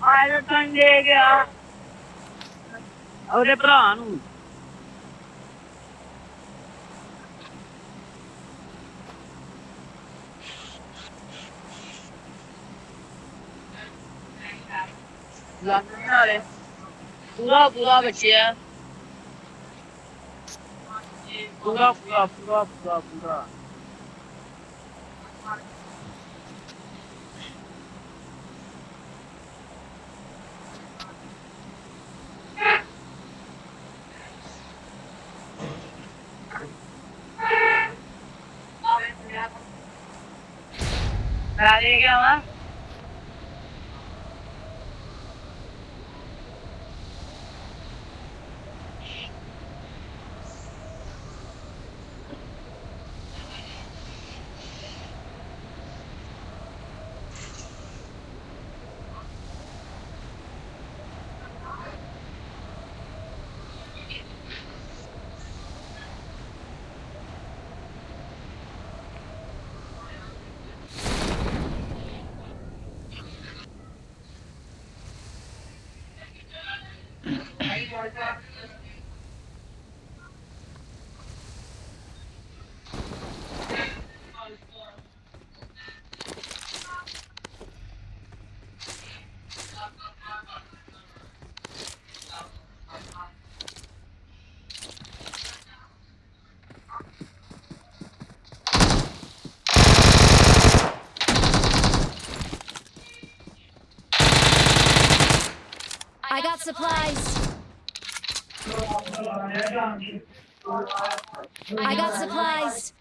ਆਇਆ ਤਾਂ ਲੈ ਗਿਆ ਉਹਦੇ ਭਰਾ ਨੂੰ ਲੱਗਣ ਵਾਲੇ ਪੂਰਾ ਪੂਰਾ ਬੱਚਿਆ ਪੂਰਾ ਪੂਰਾ ਪੂਰਾ ਪੂਰਾ ਪੂਰਾ ਲੈ ਗਿਆ ਵਾ I got supplies. I got supplies.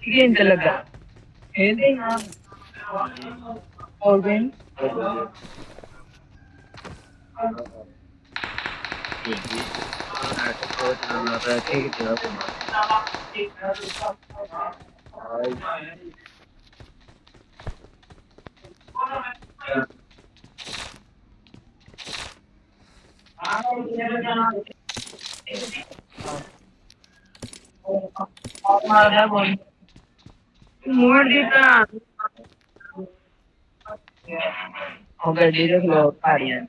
Game talaga. Hindi nga. Organ. More dito. Okay, dito ko pa rin.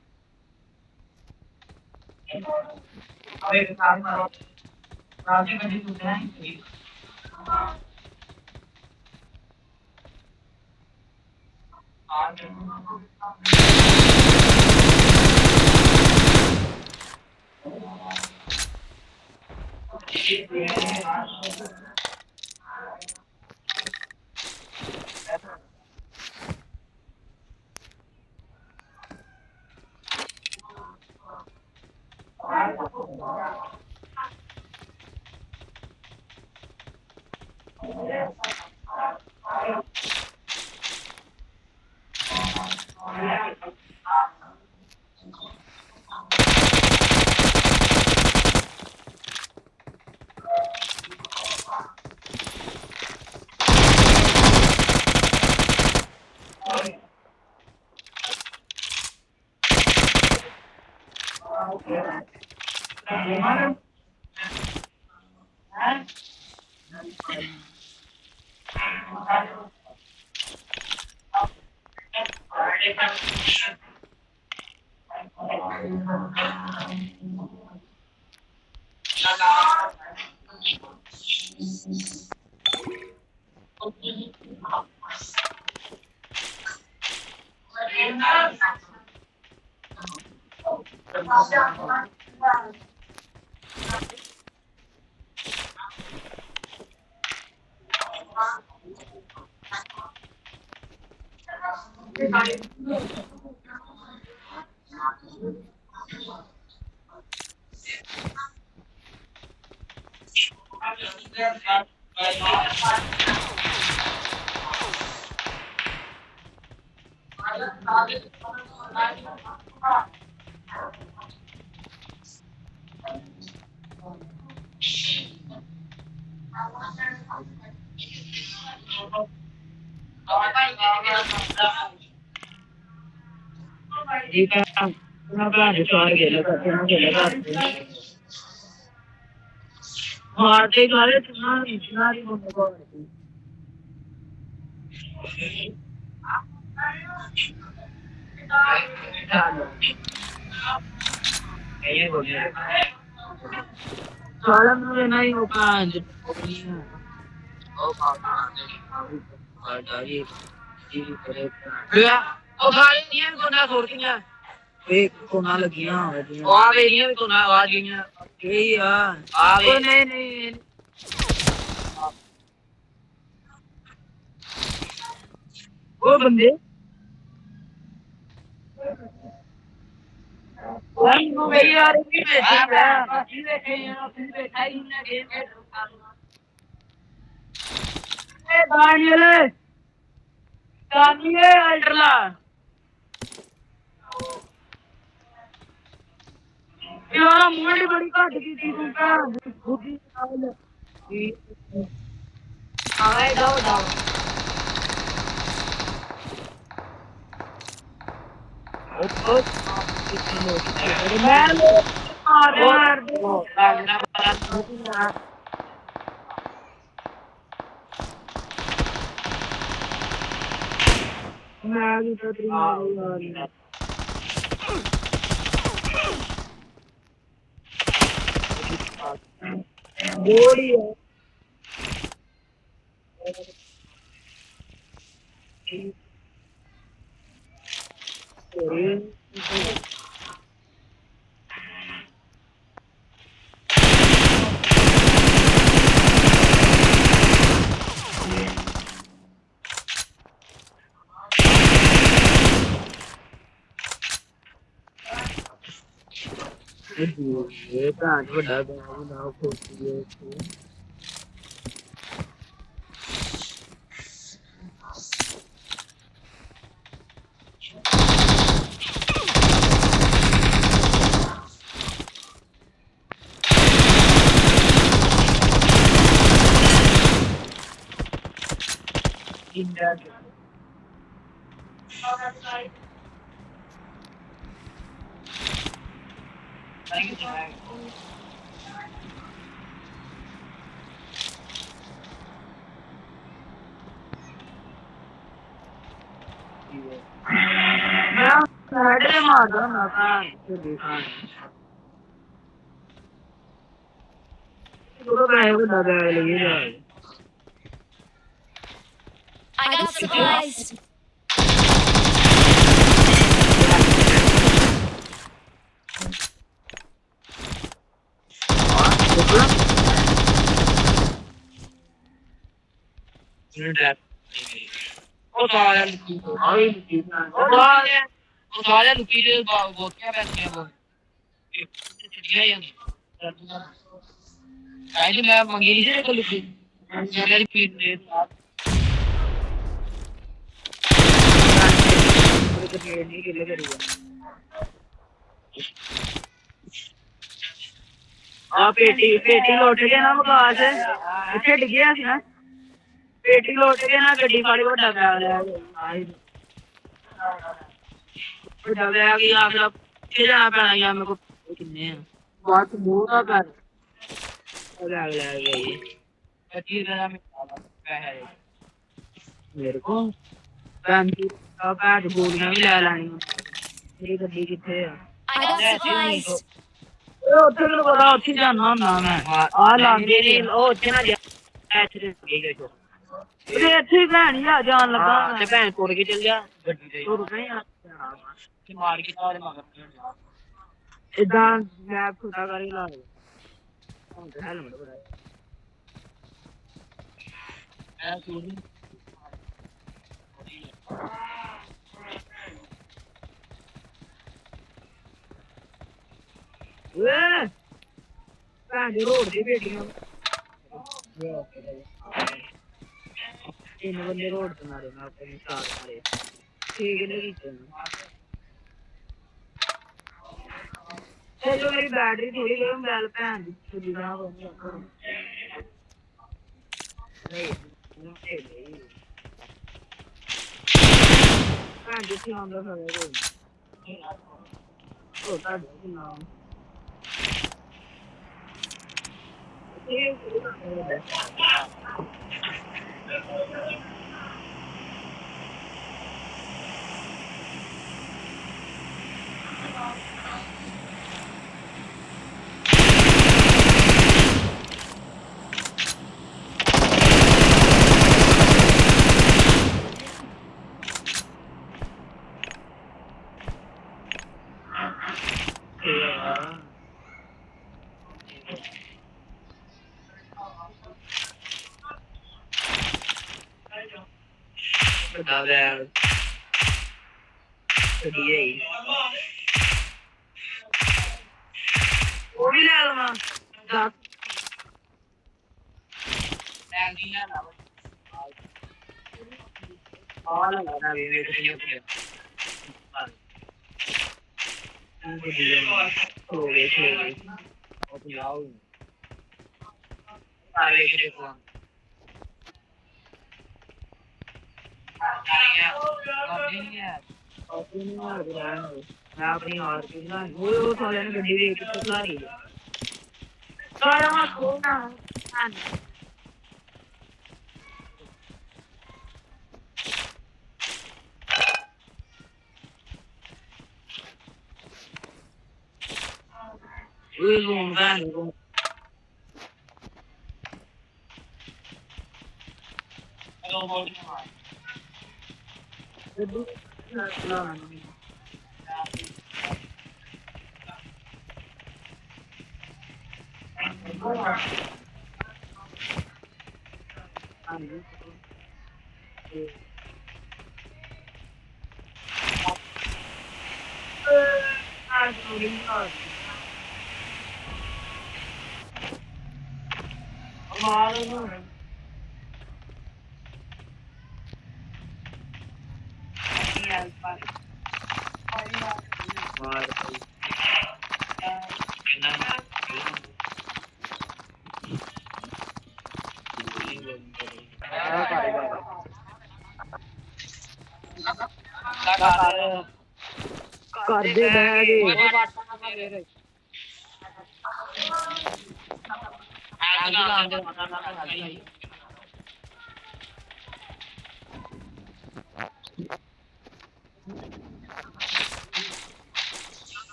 ठीक है ना भैन चो सारे खेले करते ना खेले करते मारते सारे तुम्हारी बंद को ये बोल साला मुझे नहीं हो पांच ओ पापा ये करे भैया ओ सारे ये कोना छोड़तीਆਂ वे कोना लगियां ओ आ वेरियां भी कोना आ गईयां यही आ वे नहीं नहीं वो बंदे वो वे यार की बैठा है की बैठे हैं फिर बैठा ही ना गेम खेल ए दानियल अल्ट्रा यार मुंडी बड़ी घट की थी तू का खुदी आए जाओ जाओ ओ मैं मार दो मैं भी तो यार बॉडी है ये भैन बड़ा ना खोती मैं मारदा ना भैन देखा तो मैं बड़ा बैग लेके जा I got supplies. ਉਹ ਸਾਰਿਆਂ ਨੂੰ ਆਈ ਉਹ ਸਾਰਿਆਂ ਨੂੰ ਕੀ ਬੋਤੀਆਂ ਪੈਂਦੀਆਂ ਉਹ ਚਿੱਟੀਆਂ ਜਾਂਦੀਆਂ ਆਈ ਮੈਂ ਮੰਗੀ ਨਹੀਂ ਸੀ ਕੋਲ ਕੀ ਜਿਹੜੀ ਪੀਣ ਦੇ ਨਹੀਂ ਕਿਲੇ ਕਰੂਗਾ ਆ ਪੇਟੀ ਲੋਟ ਕੇ ਨਾ ਮਕਾਸ ਇੱਥੇ ਡਿੱਗਿਆ ਸੀ ਨਾ ਪੇਟੀ ਲੋਟ ਕੇ ਨਾ ਗੱਡੀ ਫਾੜੀ ਵੱਡਾ ਬੈਗ ਲਿਆ ਵੱਡਾ ਬੈਗ ਹੀ ਆ ਫਿਰ ਕਿੱਥੇ ਜਾਣਾ ਪੈਣਾ ਯਾਰ ਮੇਰੇ ਕੋਲ ਕਿੰਨੇ ਆ ਬਾਤ ਮੂੰਹ ਦਾ ਕਰ ले गई 25,000 में पैसे मेरे को पैंती पैंठ गोलियां भी ले लैनी मेरी गड्डी किथे है I got supplies. ਉੱਥੇ ਮੈਨੂੰ ਪਤਾ ਉੱਥੇ ਜਾਣਾ ਹੁੰਦਾ ਮੈਂ ਆ ਲਾਂਦੇ ਨੇ ਉਹ ਉੱਥੇ ਨਾ ਜਾ ਇੱਥੇ ਗਈ ਜੋ ਤੇ ਇੱਥੇ ਭੈਣ ਹੀ ਆ ਜਾਣ ਲੱਗਾ ਤੇ ਭੈਣ ਕੋਲ ਕੇ ਚੱਲ ਜਾ ਗੱਡੀ ਤੇ ਤੁਰ ਨਹੀਂ ਆ ਤੇ ਮਾਰ ਕੇ ਤਾਰੇ ਮਗਰ ਇਦਾਂ ਮੈਂ ਖੁਦਾ ਕਰੀ ਲਾ ਹੁਣ ਤੇ ਹੈਲਮਟ ਬੜਾ ਐ ਸੁਣੀ ਓਏ ਭੈਣ ਦੀ ਰੋਡ ਦੀ ਬੇਟੀਆਂ ਇਹ ਬੰਦੇ ਰੋਡ ਤੇ ਮਾਰੇ ਮੈਂ ਆਪਣੇ ਸਾਥ ਮਾਰੇ ਠੀਕ ਨਹੀਂ ਕੀਤਾ ਚਲੋ ਮੇਰੀ ਬੈਟਰੀ ਥੋੜੀ ਜਿਹੀ ਮੋਬਾਈਲ ਭੈਣ ਦੀ ਚੁੱਲੀ ਨਾ ਹੋਣੀ ਨਹੀਂ ਭੈਣ ਦੀ ਸੀ ਆਉਂਦਾ ਹੋਵੇ ਉਹ ਤਾਂ ਨਾਮ Davvero. Direi. ਉਹ ਵੀ ਲੈ ਲਵਾਂ ਦੱਸ ਲੈਂਦੀਆਂ ਨਾ ਆ ਲਗਾ ਵੀ ਵੇਖ ਰਹੀ ਹਾਂ ਉਹ ਪਿਆਉ ਆ ਵੇਖ ਰਹੇ ਕੋ मैं अपनी और की ना वो थोड़े ने गड्डी देख के चला रही है सारा वहां खोना ये लोग गाने को हेलो बोल कर दे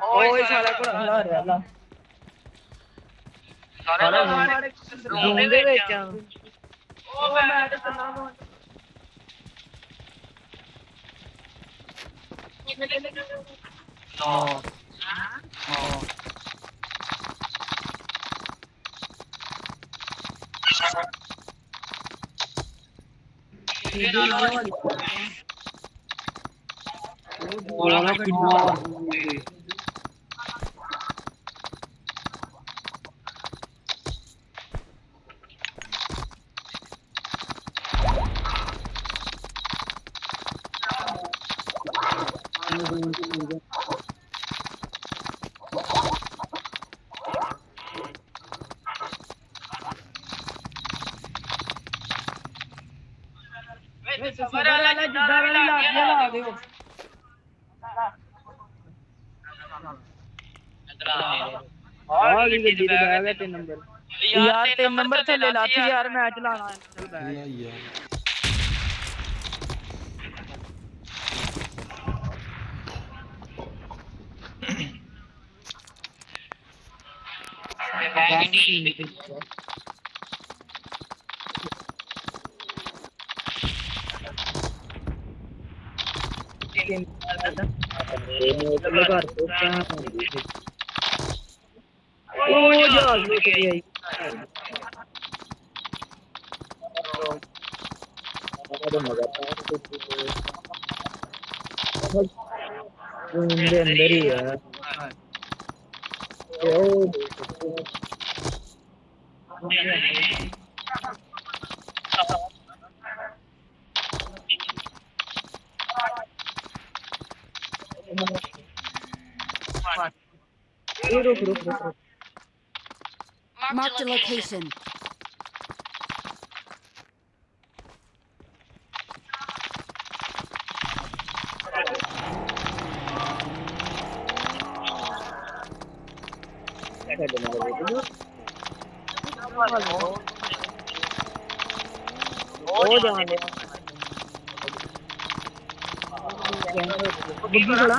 ओए साला को हला रे अल्लाह सारा रूम दे ਵਿੱਚ ओ मैं तो चला नो बोला कितना ਸਬਰ ਵਾਲਾ ਜਿੱਦਾਂ ਵੀ ਲਾ ਦਿਓ ਆ ਗਈ ਗੱਡੀ ਤੇ ਬਹਿ ਗਿਆ 3 ਨੰਬਰ ਯਾਰ 3 ਨੰਬਰ ਥੱਲੇ ਲਾਥੀ ਯਾਰ ਮੈਂ ਚਲਾਣਾ ਚੱਲ ਬਹਿ ਲਾਈਆ ਉਹ ਜਹਾਜ਼ ਲੁੱਟ ਗਿਆ ਜੀ ਦੇ ਅੰਦਰ ਹੀ ਆ रुक Marked a location. हो जाने बुग्गी खड़ा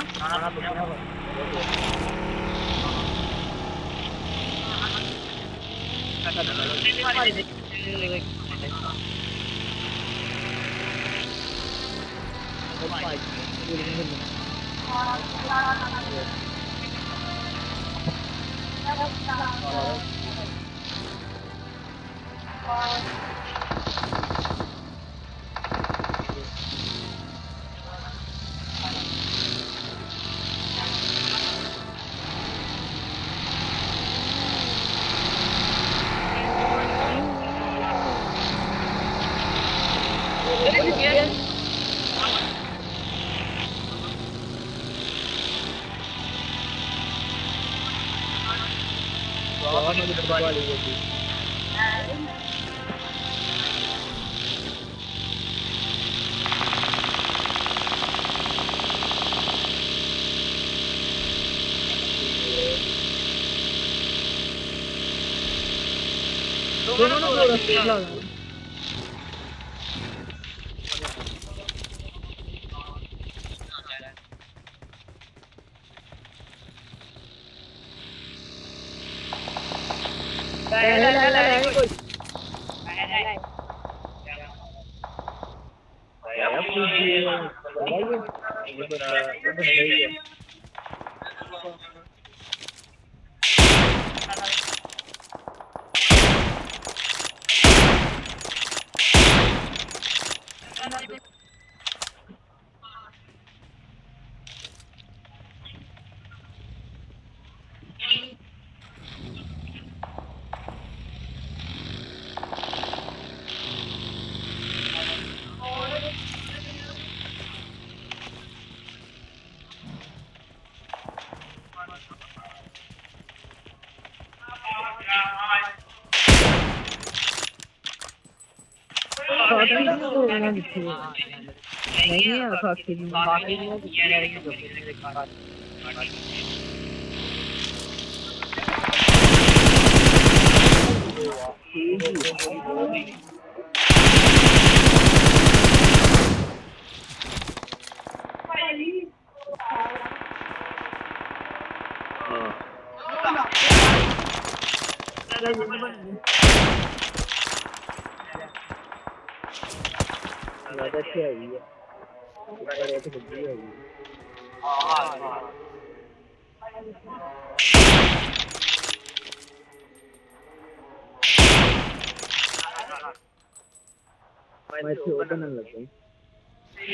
नहीं है खाकी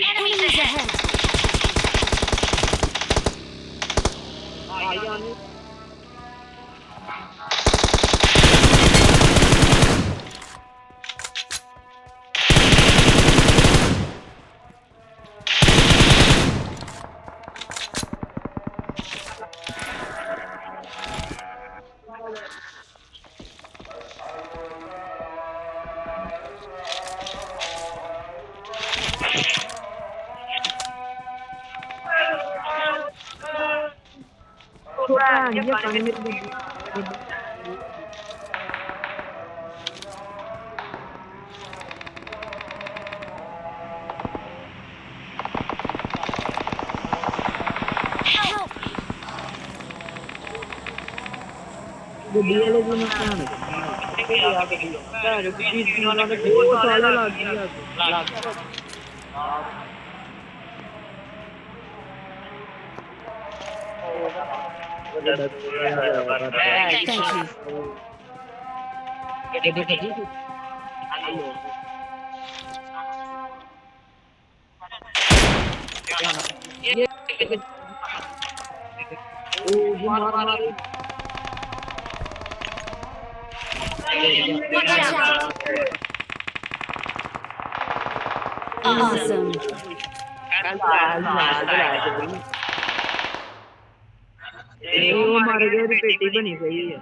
Enemies ahead. ਭੈਣ ਜੀ ਪਾਣੀ ਮੇਰੀ Help! ਗੱਡੀ ਵਾਲੇ ਦੀ ਨਾ ਧਿਆਨ ਭੈਣ ਜੀ ਦੀ ਨਾਲ ਬਹੁਤ ਸਾਲਾ ਲੱਗ ਗਿਆ Thank you. Watch out! Awesome. ਉਹ ਮਾਰ ਗਿਆ ਦੀ ਪੇਟੀ ਬਣੀ ਪਈ ਹੈ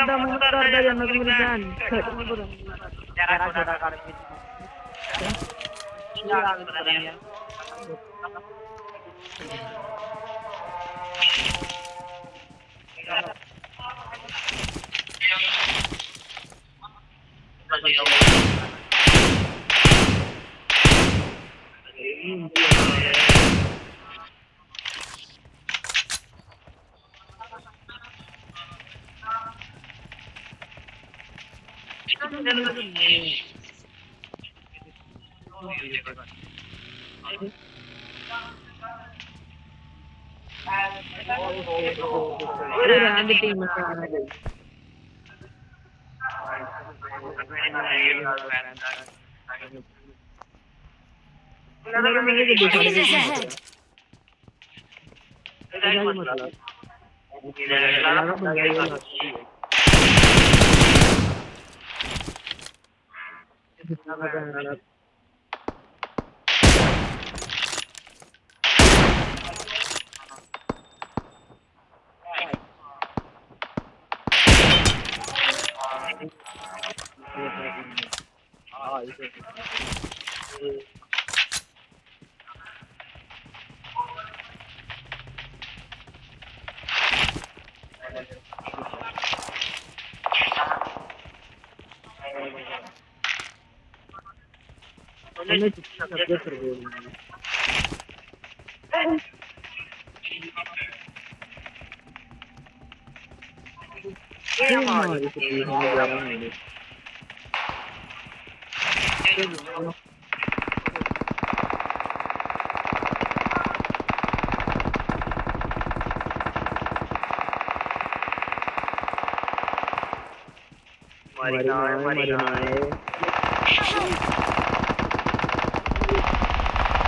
ਦਮ ਕਰਦਾ ਜਾਂਦਾ ਮੇਰੀ ਭੈਣ ਰਹਿਣ ਦੀ ਟੀਮ ਸਾਰਾ ਗਈ Enemies ahead! ਉਹਨੇ ਸਬਜੈਕਟ ਕਰ ਦਿਓ ਇਹ ਮਾਰੀ ਸੀ ਹਮਾਰਾ ਨਹੀਂ मारी ना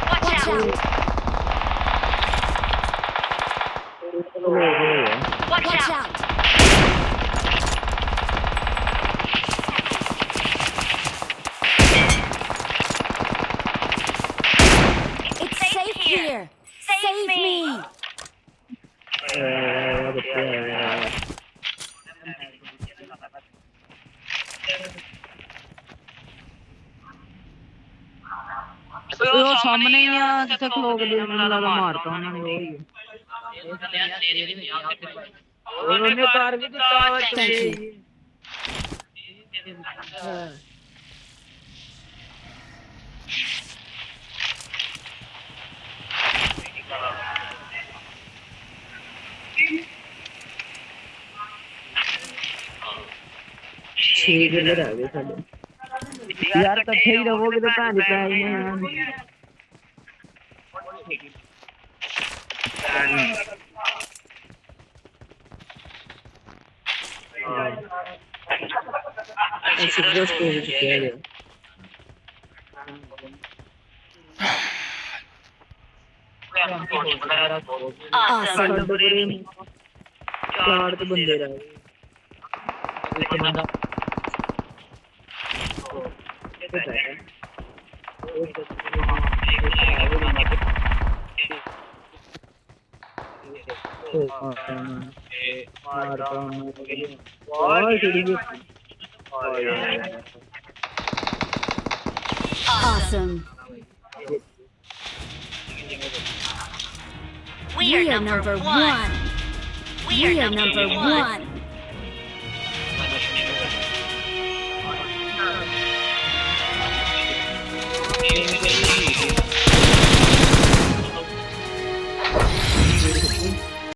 Watch out! Watch out! It's safe here! Save me! ਉਹ ਸਾਹਮਣੇ ਹੀ ਆ ਜਿੱਥੇ ਖਲੋਕ ਦੇ ਨਾਲ ਮਾਰਤਾ ਉਹਨਾਂ ਨੇ ਉਹਨੇ ਕਾਰ ਵੀ ਦਿੱਤਾ ਵਾ ਤੇ ਛੇ ਕਿੱਲੇ ਰਹਿ ਗਏ ਸਾਡੇ यार इकट्ठे ही रहोगे तो भैन पै चार तो बंदे रह गए Awesome. We are number one. We are number one.